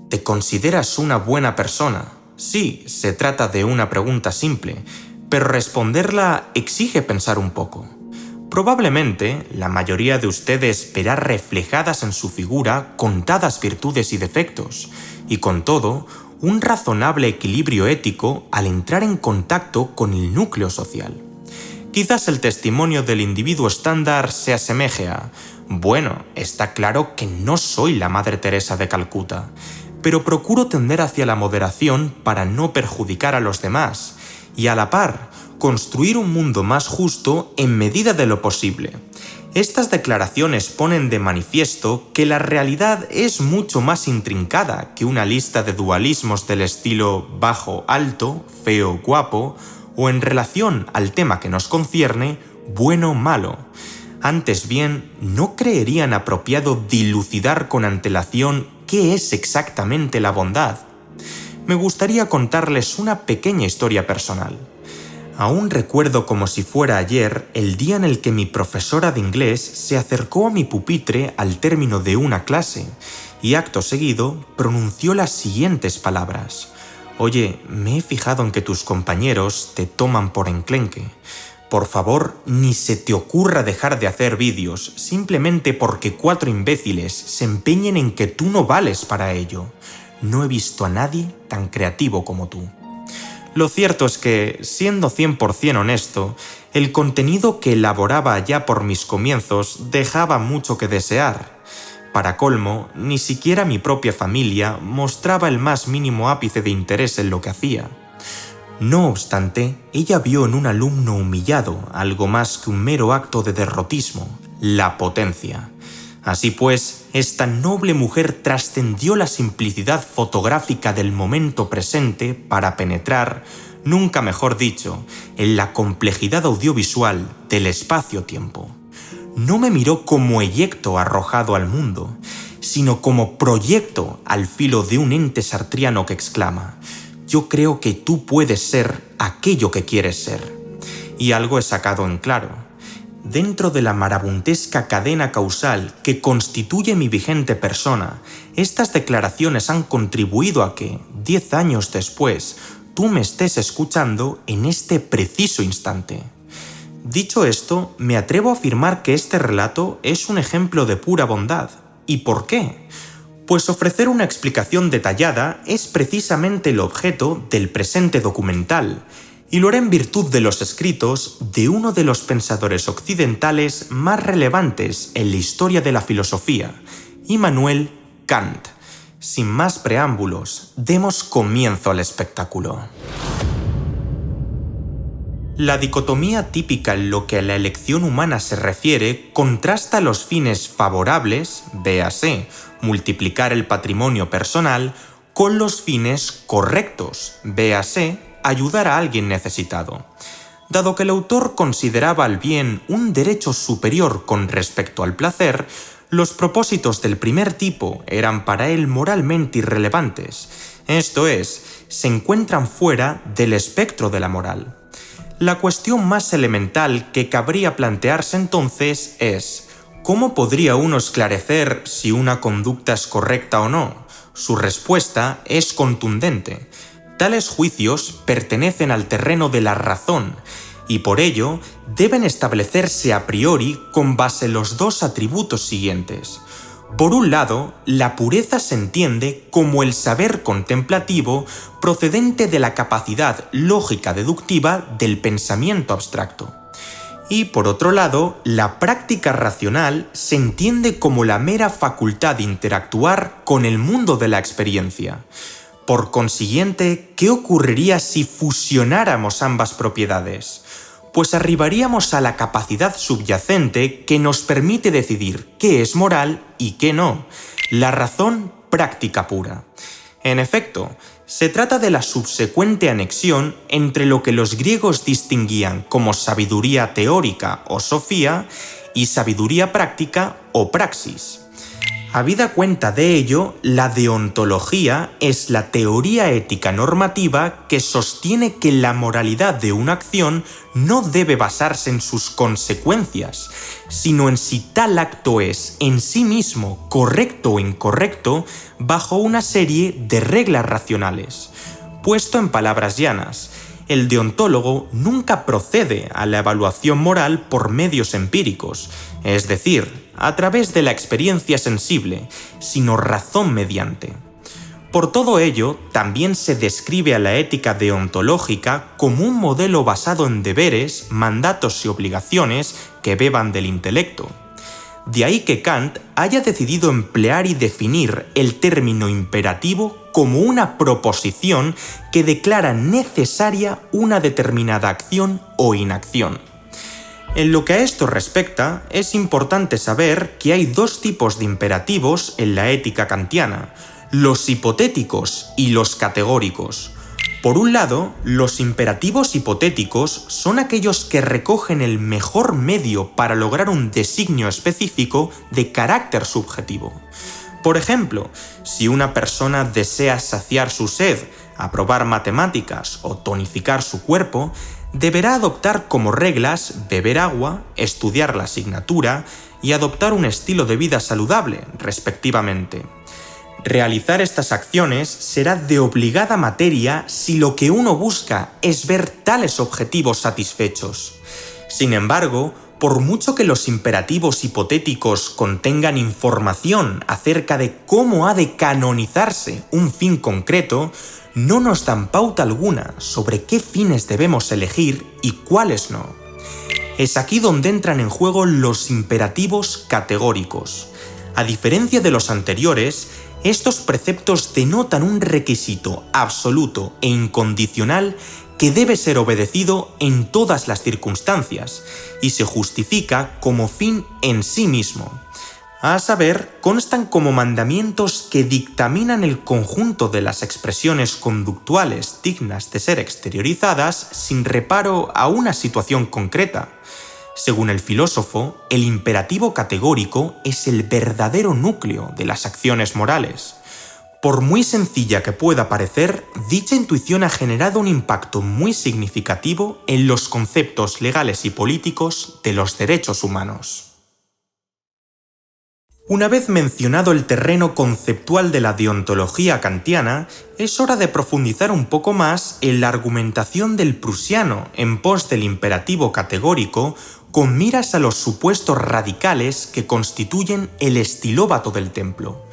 ¿te consideras una buena persona? Sí, se trata de una pregunta simple, pero responderla exige pensar un poco. Probablemente la mayoría de ustedes verá reflejadas en su figura contadas virtudes y defectos, y con todo, un razonable equilibrio ético al entrar en contacto con el núcleo social. Quizás el testimonio del individuo estándar se asemeje a: bueno, está claro que no soy la Madre Teresa de Calcuta, pero procuro tender hacia la moderación para no perjudicar a los demás, y a la par, construir un mundo más justo en medida de lo posible. Estas declaraciones ponen de manifiesto que la realidad es mucho más intrincada que una lista de dualismos del estilo bajo-alto, feo-guapo, o en relación al tema que nos concierne, bueno-malo. Antes bien, ¿no creerían apropiado dilucidar con antelación qué es exactamente la bondad? Me gustaría contarles una pequeña historia personal. Aún recuerdo como si fuera ayer el día en el que mi profesora de inglés se acercó a mi pupitre al término de una clase y acto seguido pronunció las siguientes palabras: «Oye, me he fijado en que tus compañeros te toman por enclenque. Por favor, ni se te ocurra dejar de hacer vídeos simplemente porque 4 imbéciles se empeñen en que tú no vales para ello. No he visto a nadie tan creativo como tú». Lo cierto es que, siendo 100% honesto, el contenido que elaboraba ya por mis comienzos dejaba mucho que desear. Para colmo, ni siquiera mi propia familia mostraba el más mínimo ápice de interés en lo que hacía. No obstante, ella vio en un alumno humillado algo más que un mero acto de derrotismo: la potencia. Así pues, esta noble mujer trascendió la simplicidad fotográfica del momento presente para penetrar, nunca mejor dicho, en la complejidad audiovisual del espacio-tiempo. No me miró como eyecto arrojado al mundo, sino como proyecto al filo de un ente sartriano que exclama: «Yo creo que tú puedes ser aquello que quieres ser». Y algo he sacado en claro. Dentro de la marabuntasca cadena causal que constituye mi vigente persona, estas declaraciones han contribuido a que, 10 años después, tú me estés escuchando en este preciso instante. Dicho esto, me atrevo a afirmar que este relato es un ejemplo de pura bondad. ¿Y por qué? Pues ofrecer una explicación detallada es precisamente el objeto del presente documental, y lo haré en virtud de los escritos de uno de los pensadores occidentales más relevantes en la historia de la filosofía, Immanuel Kant. Sin más preámbulos, demos comienzo al espectáculo. La dicotomía típica en lo que a la elección humana se refiere contrasta los fines favorables, véase, multiplicar el patrimonio personal, con los fines correctos, véase, ayudar a alguien necesitado. Dado que el autor consideraba al bien un derecho superior con respecto al placer, los propósitos del primer tipo eran para él moralmente irrelevantes, esto es, se encuentran fuera del espectro de la moral. La cuestión más elemental que cabría plantearse entonces es: ¿cómo podría uno esclarecer si una conducta es correcta o no? Su respuesta es contundente. Tales juicios pertenecen al terreno de la razón y por ello deben establecerse a priori con base en los 2 atributos siguientes. Por un lado, la pureza se entiende como el saber contemplativo procedente de la capacidad lógica deductiva del pensamiento abstracto. Y por otro lado, la práctica racional se entiende como la mera facultad de interactuar con el mundo de la experiencia. Por consiguiente, ¿qué ocurriría si fusionáramos ambas propiedades? Pues arribaríamos a la capacidad subyacente que nos permite decidir qué es moral y qué no, la razón práctica pura. En efecto, se trata de la subsecuente anexión entre lo que los griegos distinguían como sabiduría teórica o sofía y sabiduría práctica o praxis. Habida cuenta de ello, la deontología es la teoría ética normativa que sostiene que la moralidad de una acción no debe basarse en sus consecuencias, sino en si tal acto es en sí mismo correcto o incorrecto bajo una serie de reglas racionales. Puesto en palabras llanas, el deontólogo nunca procede a la evaluación moral por medios empíricos, es decir, a través de la experiencia sensible, sino razón mediante. Por todo ello, también se describe a la ética deontológica como un modelo basado en deberes, mandatos y obligaciones que beban del intelecto. De ahí que Kant haya decidido emplear y definir el término imperativo como una proposición que declara necesaria una determinada acción o inacción. En lo que a esto respecta, es importante saber que hay dos tipos de imperativos en la ética kantiana, los hipotéticos y los categóricos. Por un lado, los imperativos hipotéticos son aquellos que recogen el mejor medio para lograr un designio específico de carácter subjetivo. Por ejemplo, si una persona desea saciar su sed, aprobar matemáticas o tonificar su cuerpo, deberá adoptar como reglas beber agua, estudiar la asignatura y adoptar un estilo de vida saludable, respectivamente. Realizar estas acciones será de obligada materia si lo que uno busca es ver tales objetivos satisfechos. Sin embargo, por mucho que los imperativos hipotéticos contengan información acerca de cómo ha de canonizarse un fin concreto, no nos dan pauta alguna sobre qué fines debemos elegir y cuáles no. Es aquí donde entran en juego los imperativos categóricos. A diferencia de los anteriores, estos preceptos denotan un requisito absoluto e incondicional que debe ser obedecido en todas las circunstancias y se justifica como fin en sí mismo. A saber, constan como mandamientos que dictaminan el conjunto de las expresiones conductuales dignas de ser exteriorizadas sin reparo a una situación concreta. Según el filósofo, el imperativo categórico es el verdadero núcleo de las acciones morales. Por muy sencilla que pueda parecer, dicha intuición ha generado un impacto muy significativo en los conceptos legales y políticos de los derechos humanos. Una vez mencionado el terreno conceptual de la deontología kantiana, es hora de profundizar un poco más en la argumentación del prusiano en pos del imperativo categórico con miras a los supuestos radicales que constituyen el estilóbato del templo.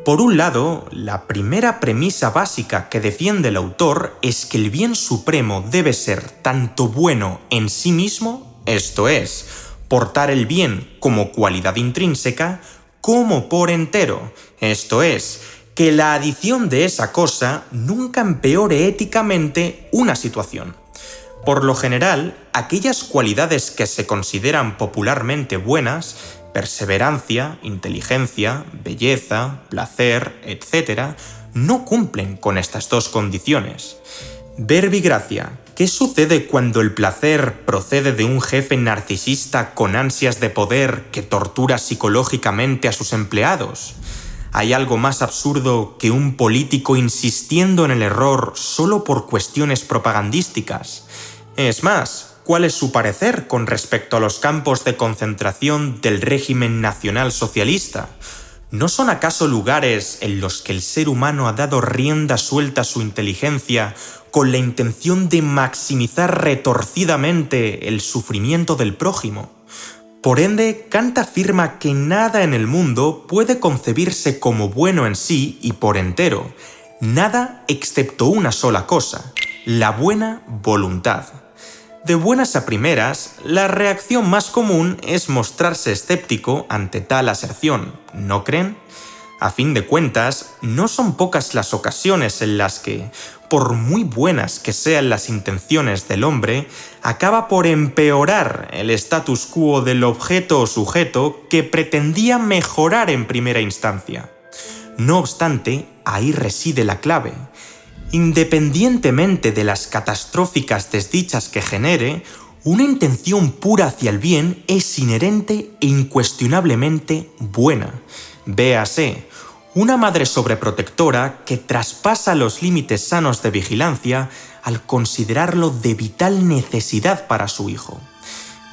Por un lado, la primera premisa básica que defiende el autor es que el bien supremo debe ser tanto bueno en sí mismo, esto es, portar el bien como cualidad intrínseca, como por entero, esto es, que la adición de esa cosa nunca empeore éticamente una situación. Por lo general, aquellas cualidades que se consideran popularmente buenas, perseverancia, inteligencia, belleza, placer, etc., no cumplen con estas dos condiciones. Verbi gracia. ¿Qué sucede cuando el placer procede de un jefe narcisista con ansias de poder que tortura psicológicamente a sus empleados? ¿Hay algo más absurdo que un político insistiendo en el error solo por cuestiones propagandísticas? Es más, ¿cuál es su parecer con respecto a los campos de concentración del régimen nacional socialista? ¿No son acaso lugares en los que el ser humano ha dado rienda suelta a su inteligencia con la intención de maximizar retorcidamente el sufrimiento del prójimo? Por ende, Kant afirma que nada en el mundo puede concebirse como bueno en sí y por entero, nada excepto una sola cosa, la buena voluntad. De buenas a primeras, la reacción más común es mostrarse escéptico ante tal aserción, ¿no creen? A fin de cuentas, no son pocas las ocasiones en las que, por muy buenas que sean las intenciones del hombre, acaba por empeorar el status quo del objeto o sujeto que pretendía mejorar en primera instancia. No obstante, ahí reside la clave. Independientemente de las catastróficas desdichas que genere, una intención pura hacia el bien es inherente e incuestionablemente buena. Véase, una madre sobreprotectora que traspasa los límites sanos de vigilancia al considerarlo de vital necesidad para su hijo.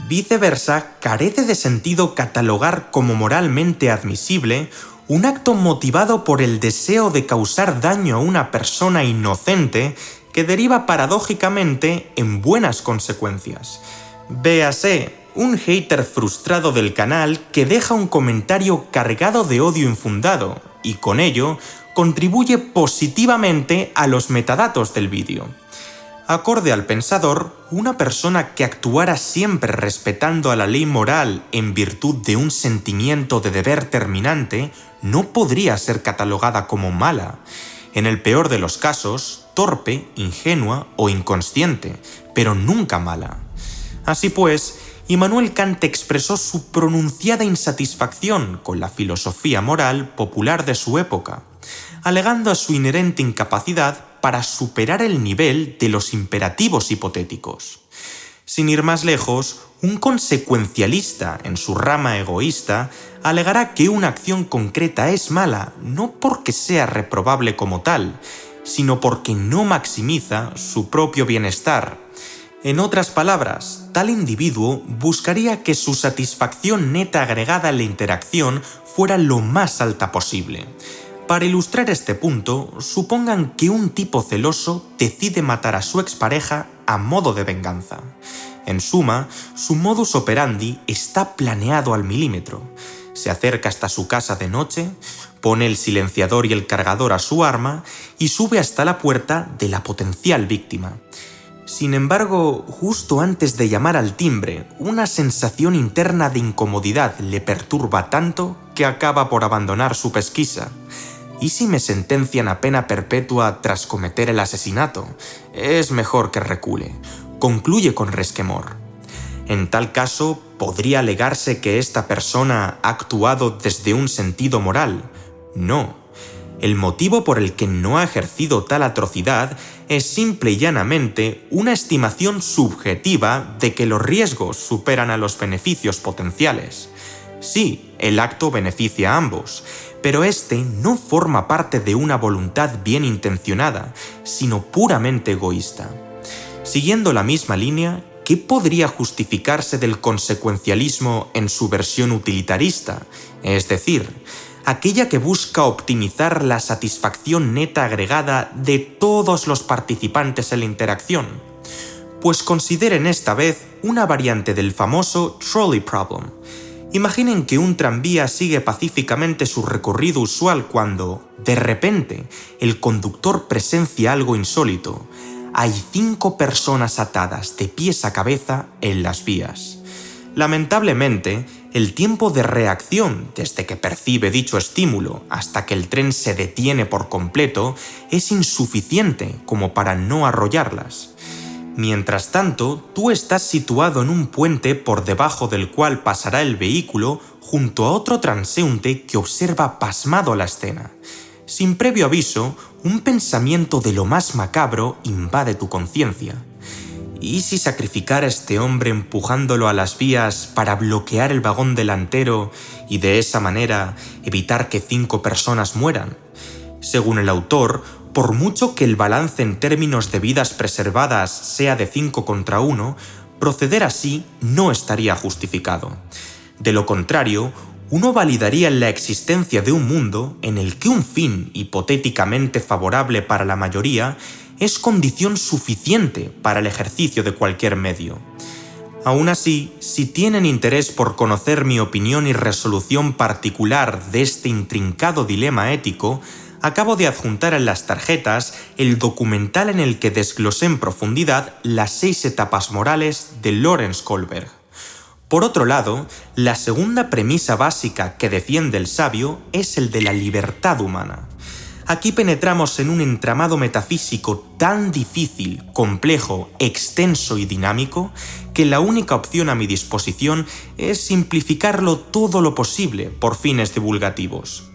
Viceversa, carece de sentido catalogar como moralmente admisible un acto motivado por el deseo de causar daño a una persona inocente que deriva paradójicamente en buenas consecuencias. Véase, un hater frustrado del canal que deja un comentario cargado de odio infundado y con ello contribuye positivamente a los metadatos del vídeo. Acorde al pensador, una persona que actuara siempre respetando a la ley moral en virtud de un sentimiento de deber terminante no podría ser catalogada como mala. En el peor de los casos, torpe, ingenua o inconsciente, pero nunca mala. Así pues, Immanuel Kant expresó su pronunciada insatisfacción con la filosofía moral popular de su época, alegando a su inherente incapacidad para superar el nivel de los imperativos hipotéticos. Sin ir más lejos, un consecuencialista en su rama egoísta alegará que una acción concreta es mala no porque sea reprobable como tal, sino porque no maximiza su propio bienestar. En otras palabras, tal individuo buscaría que su satisfacción neta agregada en la interacción fuera lo más alta posible. Para ilustrar este punto, supongan que un tipo celoso decide matar a su expareja a modo de venganza. En suma, su modus operandi está planeado al milímetro. Se acerca hasta su casa de noche, pone el silenciador y el cargador a su arma y sube hasta la puerta de la potencial víctima. Sin embargo, justo antes de llamar al timbre, una sensación interna de incomodidad le perturba tanto que acaba por abandonar su pesquisa. ¿Y si me sentencian a pena perpetua tras cometer el asesinato? Es mejor que recule. Concluye con resquemor. En tal caso, ¿podría alegarse que esta persona ha actuado desde un sentido moral? No. El motivo por el que no ha ejercido tal atrocidad es simple y llanamente una estimación subjetiva de que los riesgos superan a los beneficios potenciales. Sí, el acto beneficia a ambos, pero este no forma parte de una voluntad bien intencionada, sino puramente egoísta. Siguiendo la misma línea, ¿qué podría justificarse del consecuencialismo en su versión utilitarista? Es decir, aquella que busca optimizar la satisfacción neta agregada de todos los participantes en la interacción. Pues consideren esta vez una variante del famoso trolley problem. Imaginen que un tranvía sigue pacíficamente su recorrido usual cuando, de repente, el conductor presencia algo insólito. Hay 5 personas atadas de pies a cabeza en las vías. Lamentablemente, el tiempo de reacción desde que percibe dicho estímulo hasta que el tren se detiene por completo es insuficiente como para no arrollarlas. Mientras tanto, tú estás situado en un puente por debajo del cual pasará el vehículo junto a otro transeúnte que observa pasmado la escena. Sin previo aviso, un pensamiento de lo más macabro invade tu conciencia. ¿Y si sacrificar a este hombre empujándolo a las vías para bloquear el vagón delantero y de esa manera evitar que 5 personas mueran? Según el autor, por mucho que el balance en términos de vidas preservadas sea de 5 contra 1, proceder así no estaría justificado. De lo contrario, uno validaría la existencia de un mundo en el que un fin hipotéticamente favorable para la mayoría es condición suficiente para el ejercicio de cualquier medio. Aún así, si tienen interés por conocer mi opinión y resolución particular de este intrincado dilema ético, acabo de adjuntar en las tarjetas el documental en el que desglosé en profundidad las 6 etapas morales de Lawrence Kohlberg. Por otro lado, la segunda premisa básica que defiende el sabio es el de la libertad humana. Aquí penetramos en un entramado metafísico tan difícil, complejo, extenso y dinámico que la única opción a mi disposición es simplificarlo todo lo posible por fines divulgativos.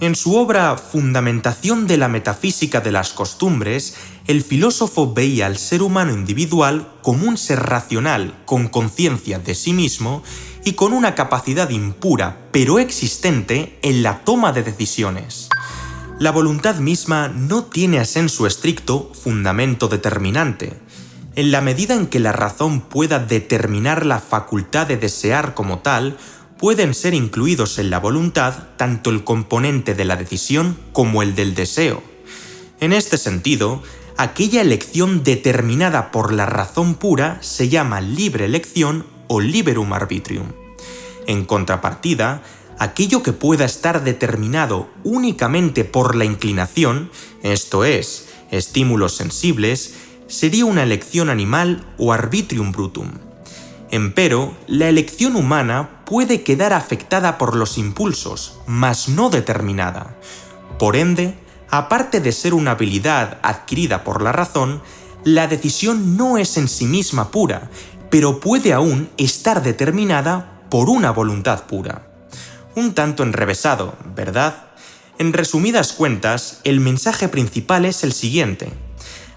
En su obra Fundamentación de la metafísica de las costumbres, el filósofo veía al ser humano individual como un ser racional con conciencia de sí mismo y con una capacidad impura pero existente en la toma de decisiones. La voluntad misma no tiene a sensu estricto fundamento determinante. En la medida en que la razón pueda determinar la facultad de desear como tal, pueden ser incluidos en la voluntad tanto el componente de la decisión como el del deseo. En este sentido, aquella elección determinada por la razón pura se llama libre elección o liberum arbitrium. En contrapartida, aquello que pueda estar determinado únicamente por la inclinación, esto es, estímulos sensibles, sería una elección animal o arbitrium brutum. Empero, la elección humana puede quedar afectada por los impulsos, mas no determinada. Por ende, aparte de ser una habilidad adquirida por la razón, la decisión no es en sí misma pura, pero puede aún estar determinada por una voluntad pura. Un tanto enrevesado, ¿verdad? En resumidas cuentas, el mensaje principal es el siguiente.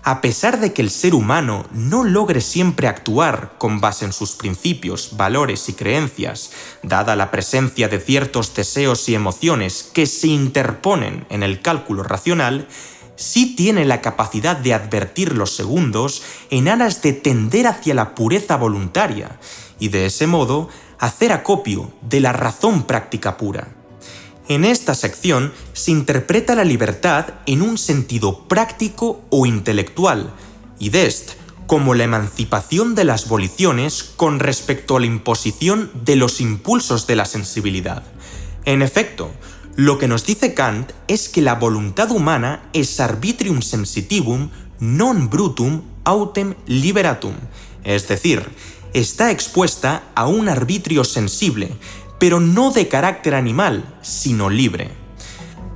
A pesar de que el ser humano no logre siempre actuar con base en sus principios, valores y creencias, dada la presencia de ciertos deseos y emociones que se interponen en el cálculo racional, sí tiene la capacidad de advertir los segundos en aras de tender hacia la pureza voluntaria y de ese modo hacer acopio de la razón práctica pura. En esta sección se interpreta la libertad en un sentido práctico o intelectual, y dest como la emancipación de las voliciones con respecto a la imposición de los impulsos de la sensibilidad. En efecto, lo que nos dice Kant es que la voluntad humana es arbitrium sensitivum non brutum autem liberatum, es decir, está expuesta a un arbitrio sensible, pero no de carácter animal, sino libre.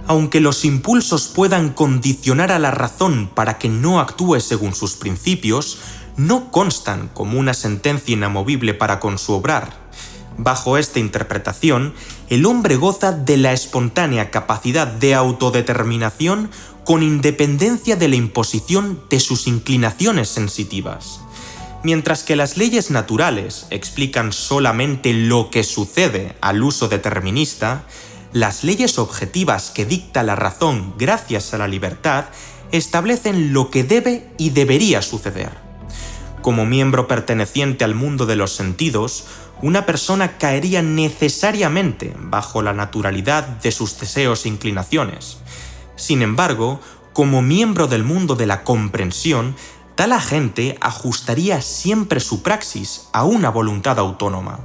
Aunque los impulsos puedan condicionar a la razón para que no actúe según sus principios, no constan como una sentencia inamovible para con su obrar. Bajo esta interpretación, el hombre goza de la espontánea capacidad de autodeterminación con independencia de la imposición de sus inclinaciones sensitivas. Mientras que las leyes naturales explican solamente lo que sucede al uso determinista, las leyes objetivas que dicta la razón gracias a la libertad establecen lo que debe y debería suceder. Como miembro perteneciente al mundo de los sentidos, una persona caería necesariamente bajo la naturalidad de sus deseos e inclinaciones. Sin embargo, como miembro del mundo de la comprensión, tal agente ajustaría siempre su praxis a una voluntad autónoma.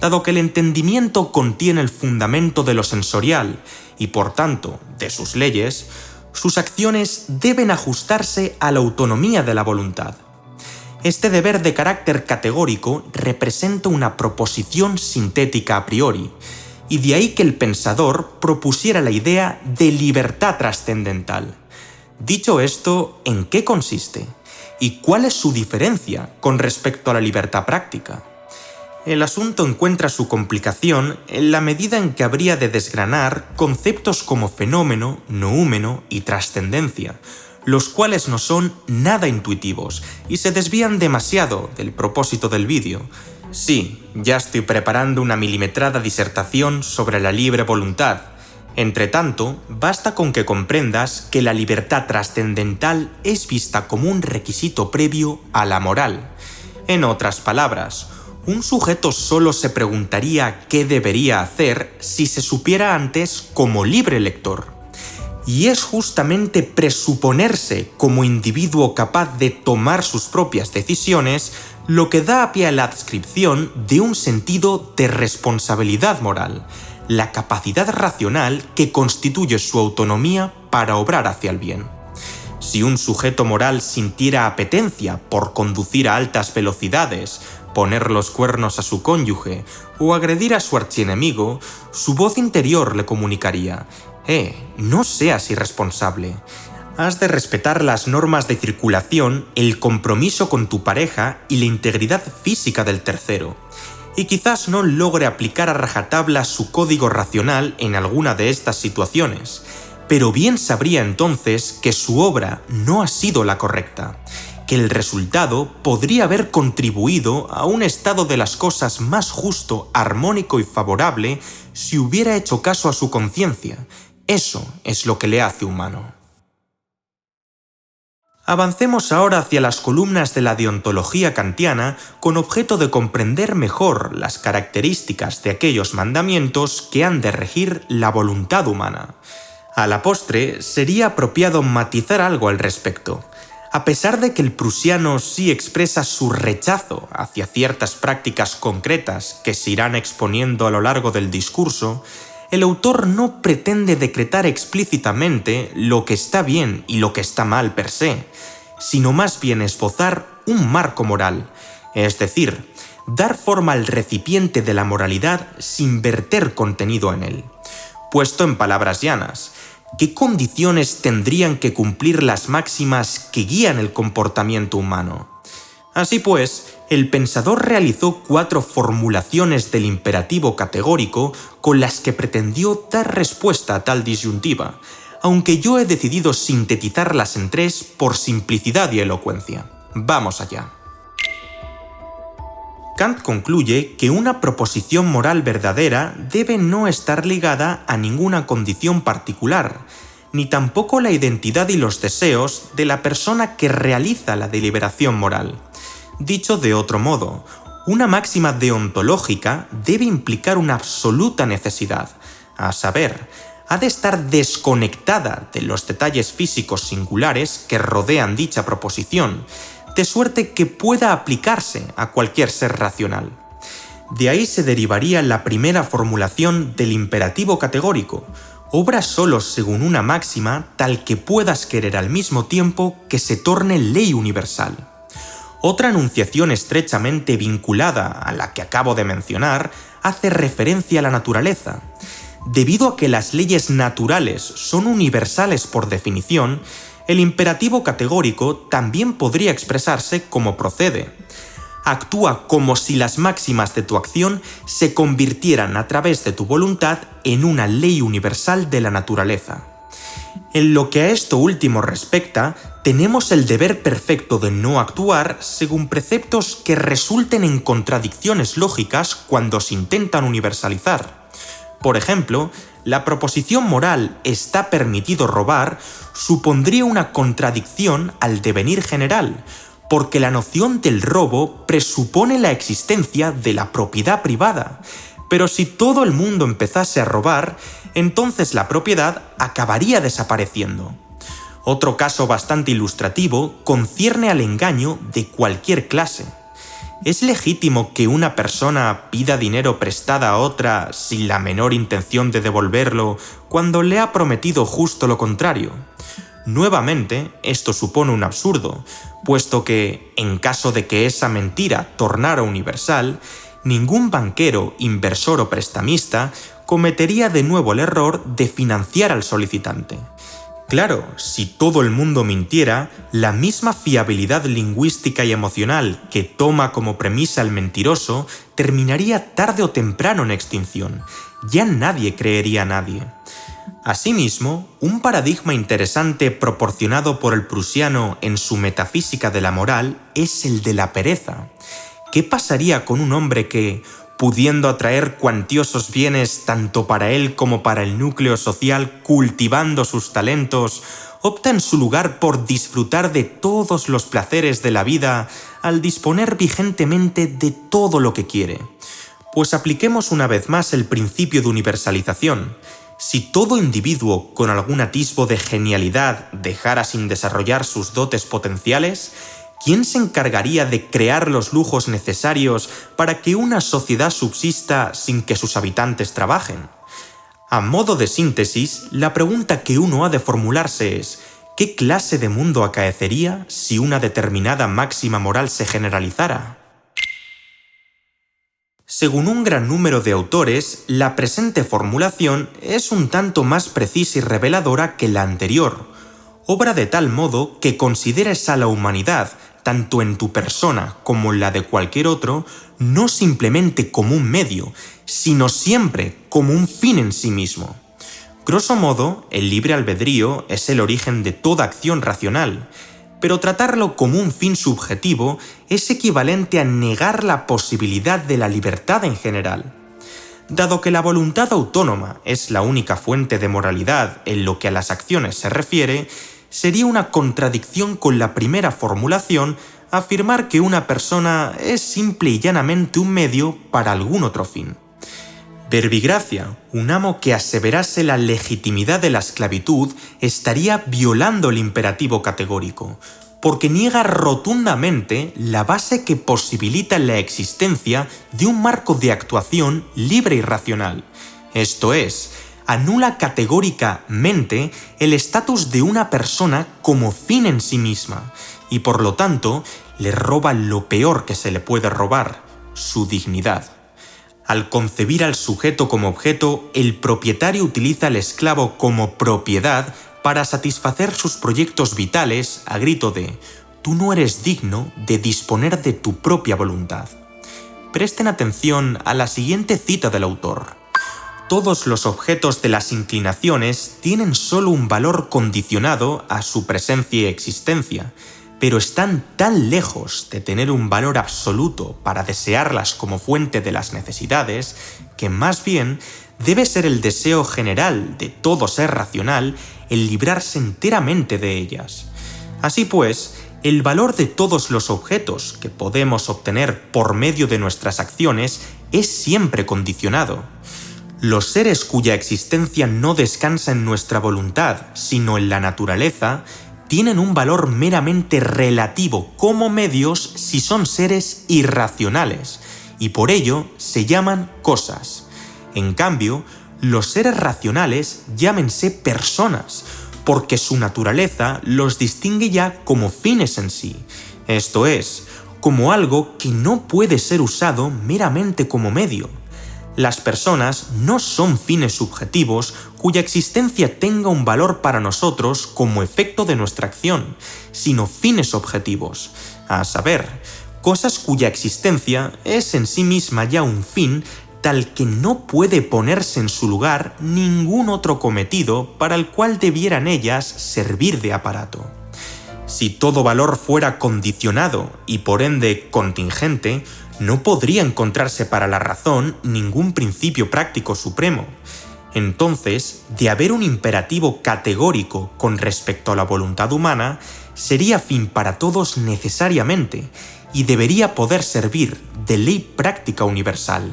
Dado que el entendimiento contiene el fundamento de lo sensorial y, por tanto, de sus leyes, sus acciones deben ajustarse a la autonomía de la voluntad. Este deber de carácter categórico representa una proposición sintética a priori, y de ahí que el pensador propusiera la idea de libertad trascendental. Dicho esto, ¿en qué consiste? ¿Y cuál es su diferencia con respecto a la libertad práctica? El asunto encuentra su complicación en la medida en que habría de desgranar conceptos como fenómeno, noúmeno y trascendencia, los cuales no son nada intuitivos y se desvían demasiado del propósito del vídeo. Sí, ya estoy preparando una milimetrada disertación sobre la libre voluntad. Entretanto, basta con que comprendas que la libertad trascendental es vista como un requisito previo a la moral. En otras palabras, un sujeto solo se preguntaría qué debería hacer si se supiera antes como libre elector. Y es justamente presuponerse como individuo capaz de tomar sus propias decisiones lo que da pie a la adscripción de un sentido de responsabilidad moral, la capacidad racional que constituye su autonomía para obrar hacia el bien. Si un sujeto moral sintiera apetencia por conducir a altas velocidades, poner los cuernos a su cónyuge o agredir a su archienemigo, su voz interior le comunicaría: no seas irresponsable. Has de respetar las normas de circulación, el compromiso con tu pareja y la integridad física del tercero. Y quizás no logre aplicar a rajatabla su código racional en alguna de estas situaciones, pero bien sabría entonces que su obra no ha sido la correcta, que el resultado podría haber contribuido a un estado de las cosas más justo, armónico y favorable si hubiera hecho caso a su conciencia. Eso es lo que le hace humano. Avancemos ahora hacia las columnas de la deontología kantiana con objeto de comprender mejor las características de aquellos mandamientos que han de regir la voluntad humana. A la postre, sería apropiado matizar algo al respecto. A pesar de que el prusiano sí expresa su rechazo hacia ciertas prácticas concretas que se irán exponiendo a lo largo del discurso, el autor no pretende decretar explícitamente lo que está bien y lo que está mal per se, sino más bien esbozar un marco moral, es decir, dar forma al recipiente de la moralidad sin verter contenido en él. Puesto en palabras llanas, ¿qué condiciones tendrían que cumplir las máximas que guían el comportamiento humano? Así pues, el pensador realizó 4 formulaciones del imperativo categórico con las que pretendió dar respuesta a tal disyuntiva, aunque yo he decidido sintetizarlas en 3 por simplicidad y elocuencia. Vamos allá. Kant concluye que una proposición moral verdadera debe no estar ligada a ninguna condición particular, ni tampoco la identidad y los deseos de la persona que realiza la deliberación moral. Dicho de otro modo, una máxima deontológica debe implicar una absoluta necesidad, a saber, ha de estar desconectada de los detalles físicos singulares que rodean dicha proposición, de suerte que pueda aplicarse a cualquier ser racional. De ahí se derivaría la primera formulación del imperativo categórico: obra solo según una máxima tal que puedas querer al mismo tiempo que se torne ley universal. Otra enunciación estrechamente vinculada a la que acabo de mencionar hace referencia a la naturaleza. Debido a que las leyes naturales son universales por definición, el imperativo categórico también podría expresarse como procede: actúa como si las máximas de tu acción se convirtieran a través de tu voluntad en una ley universal de la naturaleza. En lo que a esto último respecta, tenemos el deber perfecto de no actuar según preceptos que resulten en contradicciones lógicas cuando se intentan universalizar. Por ejemplo, la proposición moral «está permitido robar» supondría una contradicción al devenir general, porque la noción del robo presupone la existencia de la propiedad privada. Pero si todo el mundo empezase a robar, entonces la propiedad acabaría desapareciendo. Otro caso bastante ilustrativo concierne al engaño de cualquier clase. ¿Es legítimo que una persona pida dinero prestada a otra sin la menor intención de devolverlo cuando le ha prometido justo lo contrario? Nuevamente, esto supone un absurdo, puesto que, en caso de que esa mentira tornara universal, ningún banquero, inversor o prestamista cometería de nuevo el error de financiar al solicitante. Claro, si todo el mundo mintiera, la misma fiabilidad lingüística y emocional que toma como premisa el mentiroso terminaría tarde o temprano en extinción. Ya nadie creería a nadie. Asimismo, un paradigma interesante proporcionado por el prusiano en su Metafísica de la moral es el de la pereza. ¿Qué pasaría con un hombre que, pudiendo atraer cuantiosos bienes tanto para él como para el núcleo social, cultivando sus talentos, opta en su lugar por disfrutar de todos los placeres de la vida al disponer vigentemente de todo lo que quiere? Pues apliquemos una vez más el principio de universalización. Si todo individuo con algún atisbo de genialidad dejara sin desarrollar sus dotes potenciales, ¿quién se encargaría de crear los lujos necesarios para que una sociedad subsista sin que sus habitantes trabajen? A modo de síntesis, la pregunta que uno ha de formularse es: ¿qué clase de mundo acaecería si una determinada máxima moral se generalizara? Según un gran número de autores, la presente formulación es un tanto más precisa y reveladora que la anterior. Obra de tal modo que consideres a la humanidad, tanto en tu persona como en la de cualquier otro, no simplemente como un medio, sino siempre como un fin en sí mismo. Grosso modo, el libre albedrío es el origen de toda acción racional. pero tratarlo como un fin subjetivo es equivalente a negar la posibilidad de la libertad en general. Dado que la voluntad autónoma es la única fuente de moralidad en lo que a las acciones se refiere, sería una contradicción con la primera formulación afirmar que una persona es simple y llanamente un medio para algún otro fin. Verbigracia, un amo que aseverase la legitimidad de la esclavitud, estaría violando el imperativo categórico, porque niega rotundamente la base que posibilita la existencia de un marco de actuación libre y racional. Esto es, anula categóricamente el estatus de una persona como fin en sí misma, y por lo tanto le roba lo peor que se le puede robar, su dignidad. Al concebir al sujeto como objeto, el propietario utiliza al esclavo como propiedad para satisfacer sus proyectos vitales a grito de «Tú no eres digno de disponer de tu propia voluntad». Presten atención a la siguiente cita del autor. Todos los objetos de las inclinaciones tienen solo un valor condicionado a su presencia y existencia, pero están tan lejos de tener un valor absoluto para desearlas como fuente de las necesidades, que más bien debe ser el deseo general de todo ser racional el librarse enteramente de ellas. Así pues, el valor de todos los objetos que podemos obtener por medio de nuestras acciones es siempre condicionado. Los seres cuya existencia no descansa en nuestra voluntad, sino en la naturaleza, tienen un valor meramente relativo como medios si son seres irracionales, y por ello se llaman cosas. En cambio, los seres racionales llámense personas, porque su naturaleza los distingue ya como fines en sí, esto es, como algo que no puede ser usado meramente como medio. Las personas no son fines subjetivos cuya existencia tenga un valor para nosotros como efecto de nuestra acción, sino fines objetivos, a saber, cosas cuya existencia es en sí misma ya un fin tal que no puede ponerse en su lugar ningún otro cometido para el cual debieran ellas servir de aparato. Si todo valor fuera condicionado y por ende contingente, no podría encontrarse para la razón ningún principio práctico supremo. Entonces, de haber un imperativo categórico con respecto a la voluntad humana, sería fin para todos necesariamente y debería poder servir de ley práctica universal.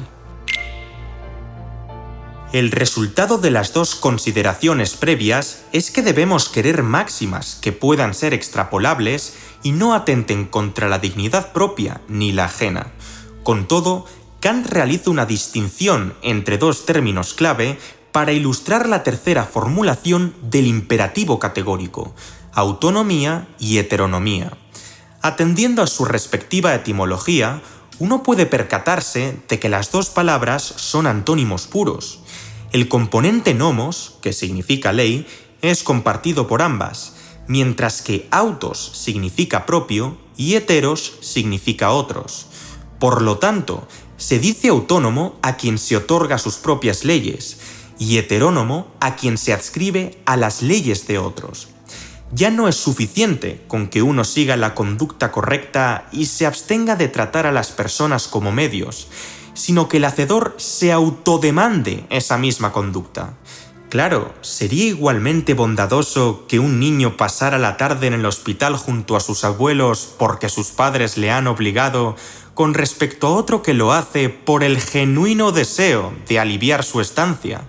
El resultado de las dos consideraciones previas es que debemos querer máximas que puedan ser extrapolables y no atenten contra la dignidad propia ni la ajena. Con todo, Kant realiza una distinción entre dos términos clave para ilustrar la tercera formulación del imperativo categórico, autonomía y heteronomía. Atendiendo a su respectiva etimología, uno puede percatarse de que las dos palabras son antónimos puros. El componente nomos, que significa ley, es compartido por ambas, mientras que autos significa propio y heteros significa otros. Por lo tanto, se dice autónomo a quien se otorga sus propias leyes y heterónomo a quien se adscribe a las leyes de otros. Ya no es suficiente con que uno siga la conducta correcta y se abstenga de tratar a las personas como medios, sino que el hacedor se autodemande esa misma conducta. Claro, sería igualmente bondadoso que un niño pasara la tarde en el hospital junto a sus abuelos porque sus padres le han obligado, con respecto a otro que lo hace por el genuino deseo de aliviar su estancia.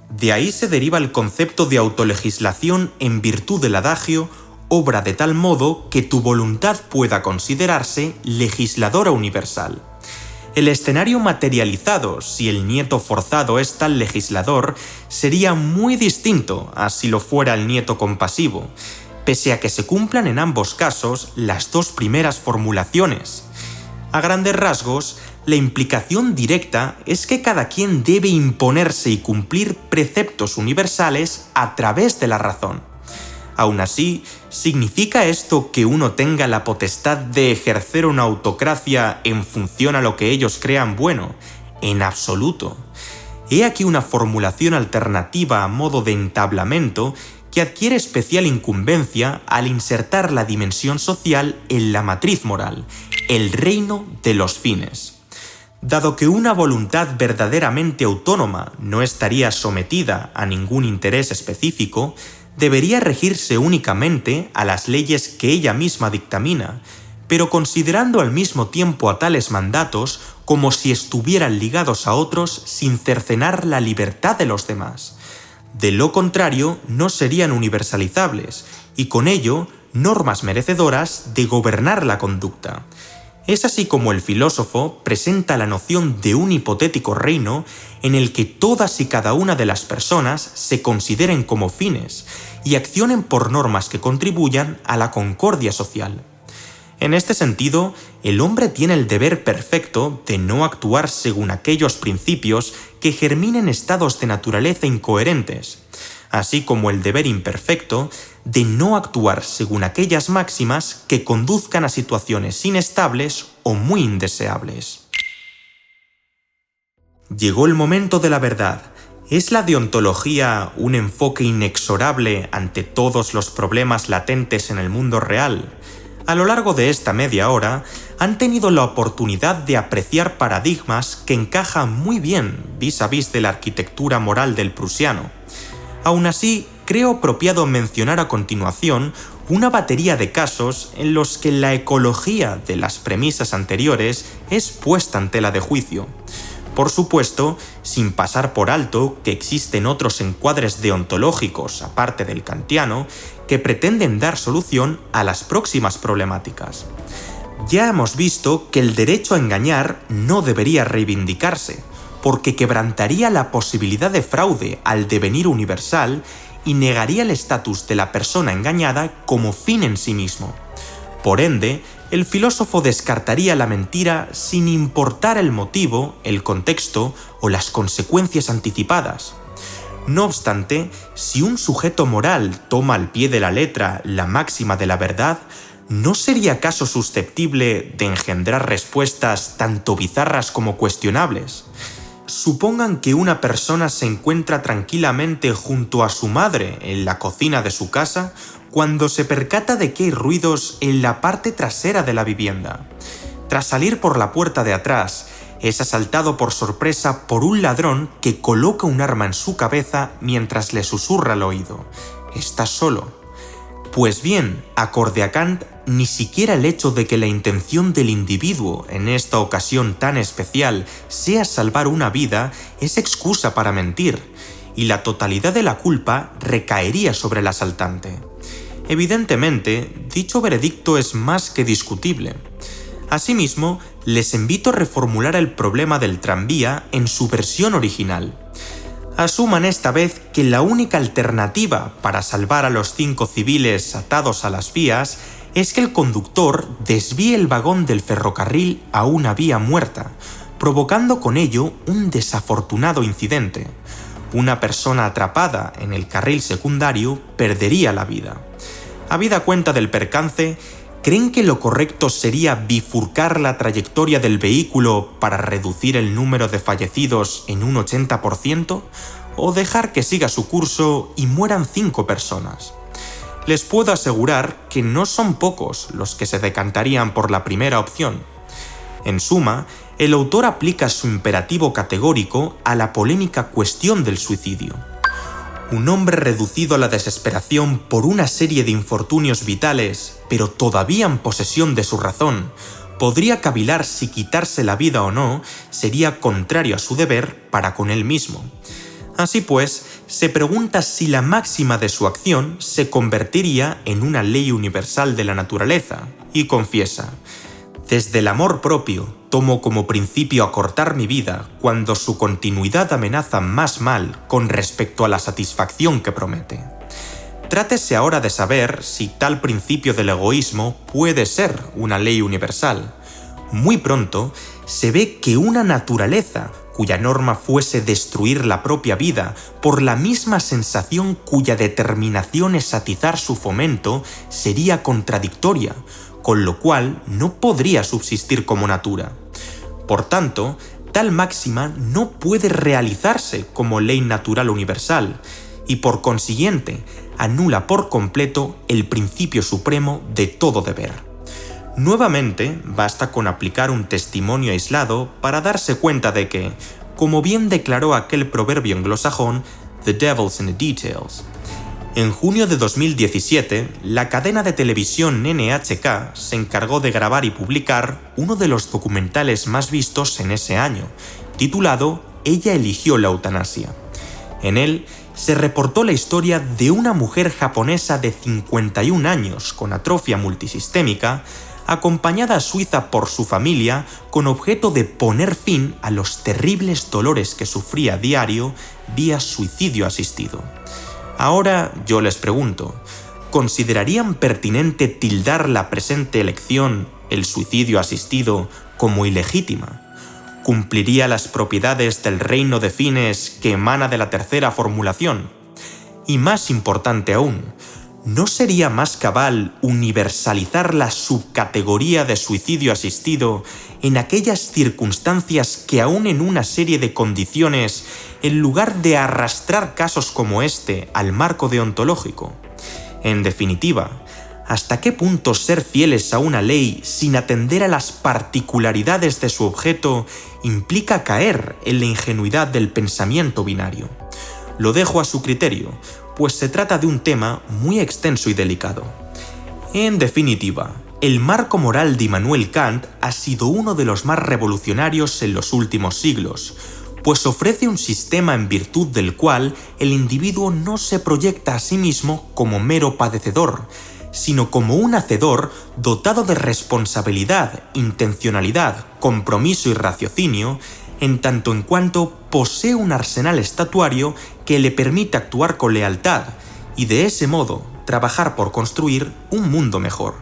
De ahí se deriva el concepto de autolegislación en virtud del adagio, obra de tal modo que tu voluntad pueda considerarse legisladora universal. El escenario materializado, si el nieto forzado es tal legislador, sería muy distinto a si lo fuera el nieto compasivo, pese a que se cumplan en ambos casos las dos primeras formulaciones. A grandes rasgos, la implicación directa es que cada quien debe imponerse y cumplir preceptos universales a través de la razón. Aún así, ¿significa esto que uno tenga la potestad de ejercer una autocracia en función a lo que ellos crean bueno? En absoluto. He aquí una formulación alternativa a modo de entablamento que adquiere especial incumbencia al insertar la dimensión social en la matriz moral, el reino de los fines. Dado que una voluntad verdaderamente autónoma no estaría sometida a ningún interés específico, debería regirse únicamente a las leyes que ella misma dictamina, pero considerando al mismo tiempo a tales mandatos como si estuvieran ligados a otros sin cercenar la libertad de los demás. De lo contrario, no serían universalizables, y con ello, normas merecedoras de gobernar la conducta. Es así como el filósofo presenta la noción de un hipotético reino en el que todas y cada una de las personas se consideren como fines y accionen por normas que contribuyan a la concordia social. En este sentido, el hombre tiene el deber perfecto de no actuar según aquellos principios que germinen estados de naturaleza incoherentes, así como el deber imperfecto de no actuar según aquellas máximas que conduzcan a situaciones inestables o muy indeseables. Llegó el momento de la verdad. ¿Es la deontología un enfoque inexorable ante todos los problemas latentes en el mundo real? A lo largo de esta media hora, han tenido la oportunidad de apreciar paradigmas que encajan muy bien vis-a-vis de la arquitectura moral del prusiano. Aún así, creo apropiado mencionar a continuación una batería de casos en los que la ecología de las premisas anteriores es puesta en tela de juicio. Por supuesto, sin pasar por alto que existen otros encuadres deontológicos, aparte del kantiano, que pretenden dar solución a las próximas problemáticas. Ya hemos visto que el derecho a engañar no debería reivindicarse, porque quebrantaría la posibilidad de fraude al devenir universal y negaría el estatus de la persona engañada como fin en sí mismo. Por ende, el filósofo descartaría la mentira sin importar el motivo, el contexto o las consecuencias anticipadas. No obstante, si un sujeto moral toma al pie de la letra la máxima de la verdad, ¿no sería acaso susceptible de engendrar respuestas tanto bizarras como cuestionables? Supongan que una persona se encuentra tranquilamente junto a su madre en la cocina de su casa cuando se percata de que hay ruidos en la parte trasera de la vivienda. Tras salir por la puerta de atrás, es asaltado por sorpresa por un ladrón que coloca un arma en su cabeza mientras le susurra al oído: «Estás solo». Pues bien, acorde a Kant, ni siquiera el hecho de que la intención del individuo en esta ocasión tan especial sea salvar una vida es excusa para mentir, y la totalidad de la culpa recaería sobre el asaltante. Evidentemente, dicho veredicto es más que discutible. Asimismo, les invito a reformular el problema del tranvía en su versión original. Asuman esta vez que la única alternativa para salvar a los 5 civiles atados a las vías es que el conductor desvíe el vagón del ferrocarril a una vía muerta, provocando con ello un desafortunado incidente. Una persona atrapada en el carril secundario perdería la vida. Habida cuenta del percance, ¿creen que lo correcto sería bifurcar la trayectoria del vehículo para reducir el número de fallecidos en un 80%? ¿O dejar que siga su curso y mueran 5 personas? Les puedo asegurar que no son pocos los que se decantarían por la primera opción. En suma, el autor aplica su imperativo categórico a la polémica cuestión del suicidio. Un hombre reducido a la desesperación por una serie de infortunios vitales, pero todavía en posesión de su razón, podría cavilar si quitarse la vida o no sería contrario a su deber para con él mismo. Así pues, se pregunta si la máxima de su acción se convertiría en una ley universal de la naturaleza, y confiesa: «Desde el amor propio tomo como principio acortar mi vida cuando su continuidad amenaza más mal con respecto a la satisfacción que promete». Trátese ahora de saber si tal principio del egoísmo puede ser una ley universal. Muy pronto se ve que una naturaleza cuya norma fuese destruir la propia vida por la misma sensación cuya determinación es atizar su fomento sería contradictoria, con lo cual no podría subsistir como natura. Por tanto, tal máxima no puede realizarse como ley natural universal, y por consiguiente anula por completo el principio supremo de todo deber. Nuevamente, basta con aplicar un testimonio aislado para darse cuenta de que, como bien declaró aquel proverbio anglosajón, "The devil's in the details". En junio de 2017, la cadena de televisión NHK se encargó de grabar y publicar uno de los documentales más vistos en ese año, titulado "Ella eligió la eutanasia". En él se reportó la historia de una mujer japonesa de 51 años con atrofia multisistémica, acompañada a Suiza por su familia con objeto de poner fin a los terribles dolores que sufría a diario vía suicidio asistido. Ahora yo les pregunto, ¿considerarían pertinente tildar la presente elección, el suicidio asistido, como ilegítima? ¿Cumpliría las propiedades del reino de fines que emana de la tercera formulación? Y más importante aún, ¿no sería más cabal universalizar la subcategoría de suicidio asistido en aquellas circunstancias que aún en una serie de condiciones, en lugar de arrastrar casos como este al marco deontológico? En definitiva, ¿hasta qué punto ser fieles a una ley sin atender a las particularidades de su objeto implica caer en la ingenuidad del pensamiento binario? Lo dejo a su criterio, pues se trata de un tema muy extenso y delicado. En definitiva, el marco moral de Immanuel Kant ha sido uno de los más revolucionarios en los últimos siglos, pues ofrece un sistema en virtud del cual el individuo no se proyecta a sí mismo como mero padecedor, sino como un hacedor dotado de responsabilidad, intencionalidad, compromiso y raciocinio, en tanto en cuanto posee un arsenal estatuario que le permite actuar con lealtad y de ese modo trabajar por construir un mundo mejor.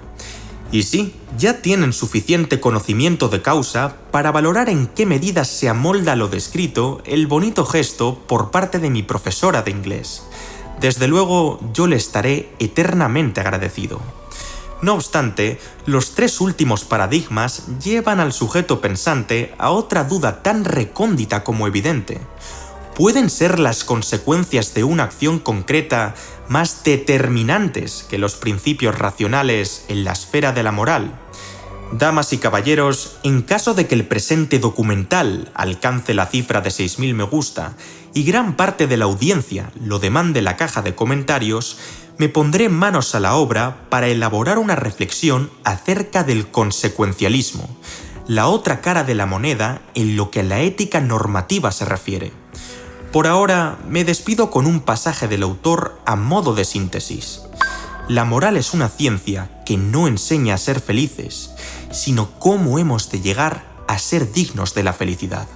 Y sí, ya tienen suficiente conocimiento de causa para valorar en qué medida se amolda a lo descrito el bonito gesto por parte de mi profesora de inglés. Desde luego, yo le estaré eternamente agradecido. No obstante, los tres últimos paradigmas llevan al sujeto pensante a otra duda tan recóndita como evidente. ¿Pueden ser las consecuencias de una acción concreta más determinantes que los principios racionales en la esfera de la moral? Damas y caballeros, en caso de que el presente documental alcance la cifra de 6.000 me gusta y gran parte de la audiencia lo demande en la caja de comentarios, me pondré manos a la obra para elaborar una reflexión acerca del consecuencialismo, la otra cara de la moneda en lo que a la ética normativa se refiere. Por ahora, me despido con un pasaje del autor a modo de síntesis. La moral es una ciencia que no enseña a ser felices, sino cómo hemos de llegar a ser dignos de la felicidad.